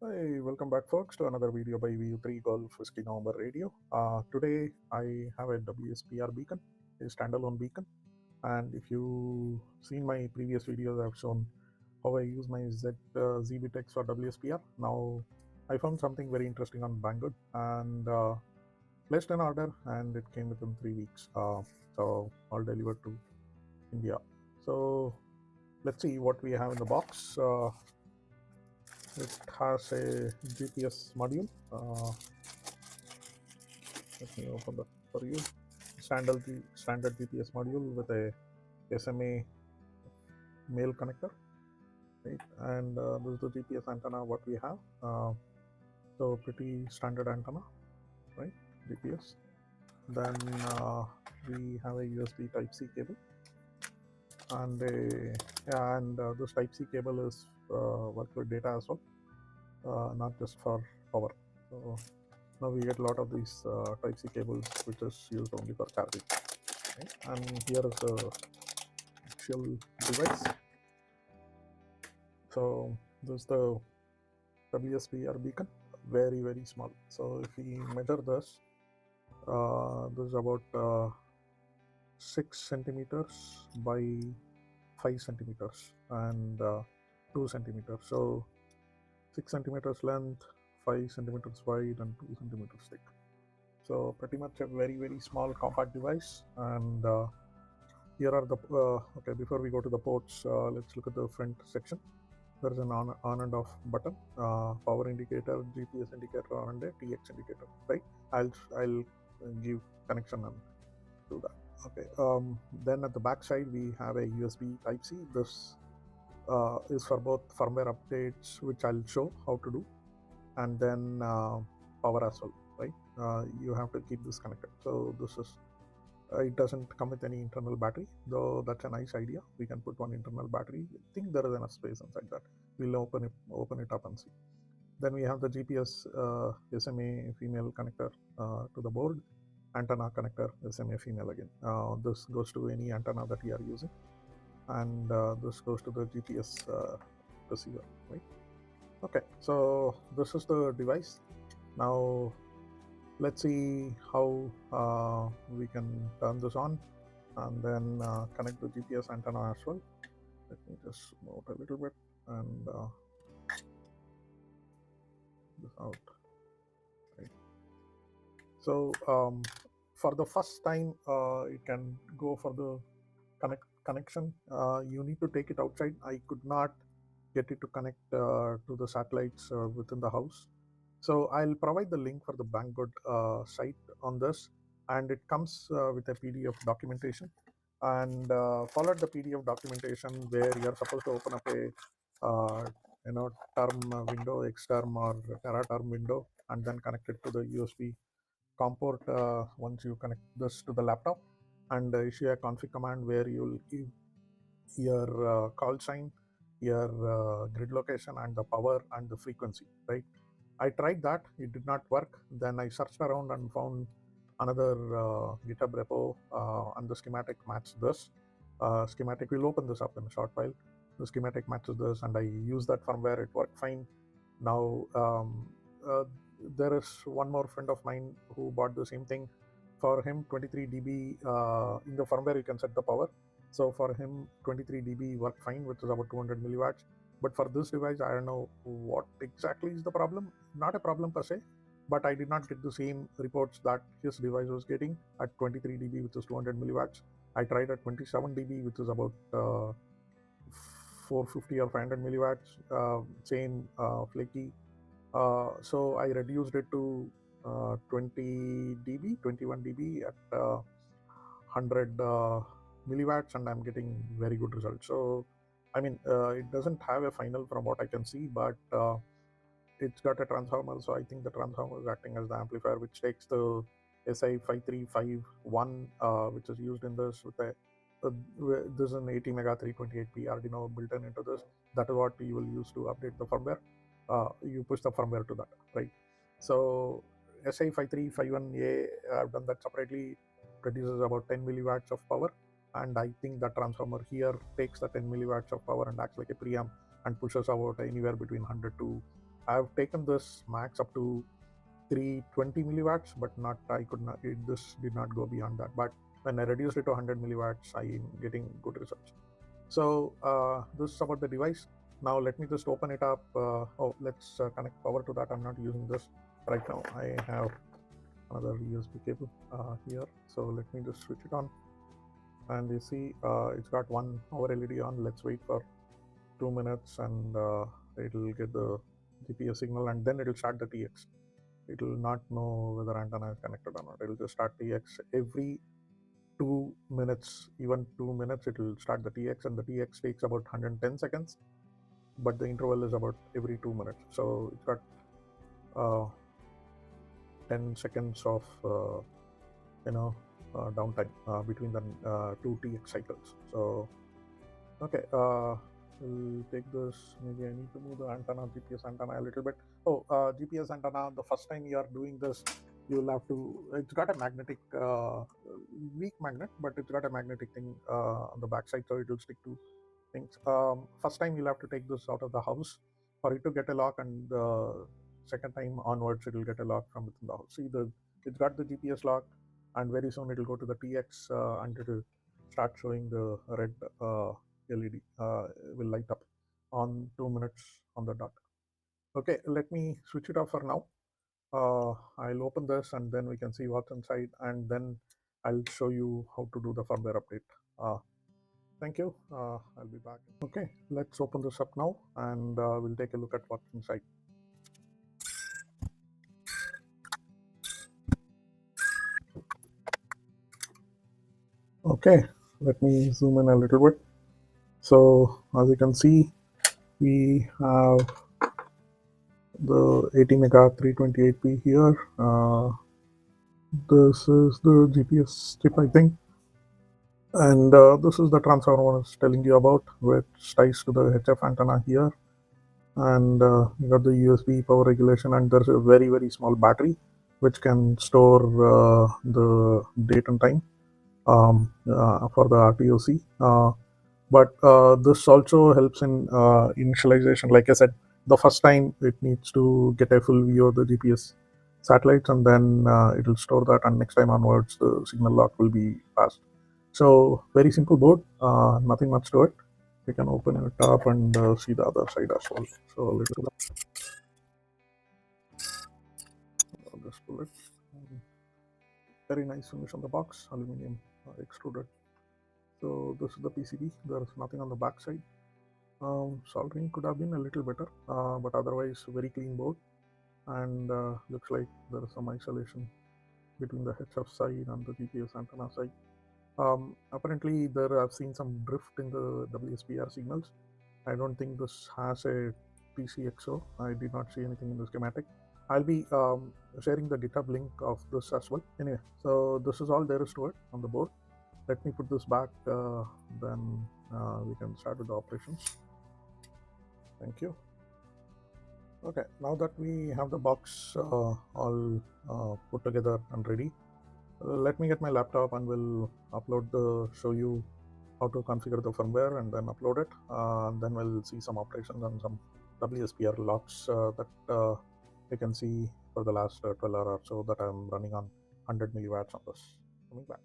Hi, welcome back folks to another video by VU3 Golf Whiskey November Radio. Today I have a WSPR beacon, a standalone beacon, and if you seen my previous videos, I've shown how I use my ZBTEX for WSPR. Now I found something very interesting on Banggood and placed an order, and it came within 3 weeks. So all delivered to India. So let's see what we have in the box. It has a GPS module. Let me open that for you. Standard GPS module with a SMA male connector, right? And this is the GPS antenna what we have. So pretty standard antenna, right? GPS. Then we have a USB Type-C cable, and this Type-C cable is work with data as well, not just for power. So now we get a lot of these Type-C cables which is used only for charging, right? And here is the actual device. So this is the WSPR beacon, very small. So if we measure this, this is about 6 centimeters by 5 centimeters and 2 centimeters. So 6 centimeters length, 5 centimeters wide, and 2 centimeters thick. So pretty much a very small compact device. And here are the okay, before we go to the ports, let's look at the front section. There is an on and off button, power indicator, GPS indicator, and a TX indicator, right? I'll give connection and do that. Okay. Then at the back side we have a USB Type-C. This is for both firmware updates, which I'll show how to do, and then power as well, right? You have to keep this connected. So this is it doesn't come with any internal battery, though that's a nice idea. We can put one internal battery. I think there is enough space inside that. We'll open it up and see. Then we have the GPS SMA female connector to the board, antenna connector SMA female again. This goes to any antenna that we are using, and this goes to the GPS receiver, right? Okay, so this is the device. Now let's see how we can turn this on and then connect the GPS antenna as well. Let me just move it a little bit and this out, right? So for the first time it can go for the connection. You need to take it outside. I could not get it to connect to the satellites within the house. So I'll provide the link for the Banggood site on this, and it comes with a PDF documentation. And follow the PDF documentation where you're supposed to open up a term window, Xterm or TerraTerm window, and then connect it to the USB COM port once you connect this to the laptop, and issue a config command where you'll give your call sign, your grid location, and the power and the frequency, right? I tried that, it did not work. Then I searched around and found another GitHub repo, and the schematic matched this. Schematic, we'll open this up in a short while. The schematic matches this, and I used that firmware, it worked fine. Now, there is one more friend of mine who bought the same thing. For him, 23 dB, in the firmware you can set the power. So for him, 23 dB worked fine, which is about 200 milliwatts. But for this device, I don't know what exactly is the problem. Not a problem per se, but I did not get the same reports that his device was getting at 23 dB, which is 200 milliwatts. I tried at 27 dB, which is about 450 or 500 milliwatts, same flaky. So I reduced it to 20 dB, 21 dB at 100 milliwatts, and I'm getting very good results. So I mean, it doesn't have a final from what I can see, but it's got a transformer, so I think the transformer is acting as the amplifier, which takes the SI5351, which is used in this with a this is an 80 mega 328p Arduino built in into this. That is what you will use to update the firmware. You push the firmware to that, right? So SI5351A, I've done that separately, produces about 10 milliwatts of power, and I think the transformer here takes the 10 milliwatts of power and acts like a preamp and pushes about anywhere between 100 to I've taken this max up to 320 milliwatts, but not I could not. This did not go beyond that. But when I reduced it to 100 milliwatts, I am getting good results. So this is about the device. Now let me just open it up. Let's connect power to that. I'm not using this right now. I have another USB cable here. So let me just switch it on. And you see it's got one power LED on. Let's wait for 2 minutes and it'll get the GPS signal, and then it'll start the TX. It will not know whether antenna is connected or not. It will just start TX every 2 minutes, even 2 minutes it will start the TX, and the TX takes about 110 seconds, but the interval is about every 2 minutes. So it's got 10 seconds of downtime between the two TX cycles. So okay, we'll take this. Maybe I need to move the antenna, GPS antenna a little bit. GPS antenna, the first time you are doing this, you'll have to, it's got a magnetic, weak magnet, but it's got a magnetic thing on the back side, so it will stick to things. First time you'll have to take this out of the house for it to get a lock, and second time onwards it will get a lock from within the house. See, it's got the GPS lock, and very soon it will go to the TX and it will start showing the red LED will light up on 2 minutes on the dot. Okay, let me switch it off for now. I'll open this and then we can see what's inside, and then I'll show you how to do the firmware update. Thank you. I'll be back. Okay, let's open this up now and we'll take a look at what's inside. Okay, let me zoom in a little bit. So as you can see, we have the 80 mega 328p here. This is the GPS chip, I think, and this is the transformer I was telling you about, which ties to the HF antenna here, and you got the USB power regulation, and there's a very small battery which can store the date and time for the RTOC. But this also helps in initialization. Like I said, the first time it needs to get a full view of the GPS satellites, and then it will store that, and next time onwards the signal lock will be passed. So very simple board, nothing much to it. You can open it up and see the other side as well. So let's do that. I'll just pull it. Very nice finish on the box, aluminum extruded. So this is the PCB. There's nothing on the back side. Soldering could have been a little better, but otherwise very clean board, and looks like there is some isolation between the HF side and the GPS antenna side. Apparently there I've seen some drift in the WSPR signals. I don't think this has a PCXO. I did not see anything in the schematic. I'll be sharing the GitHub link of this as well. Anyway, so this is all there is to it on the board. Let me put this back, then we can start with the operations. Thank you. Okay, now that we have the box all put together and ready, let me get my laptop and we'll show you how to configure the firmware and then upload it. Then we'll see some operations and some WSPR locks that you can see for the last 12 hours or so that I'm running on 100 milliwatts on this. Coming back.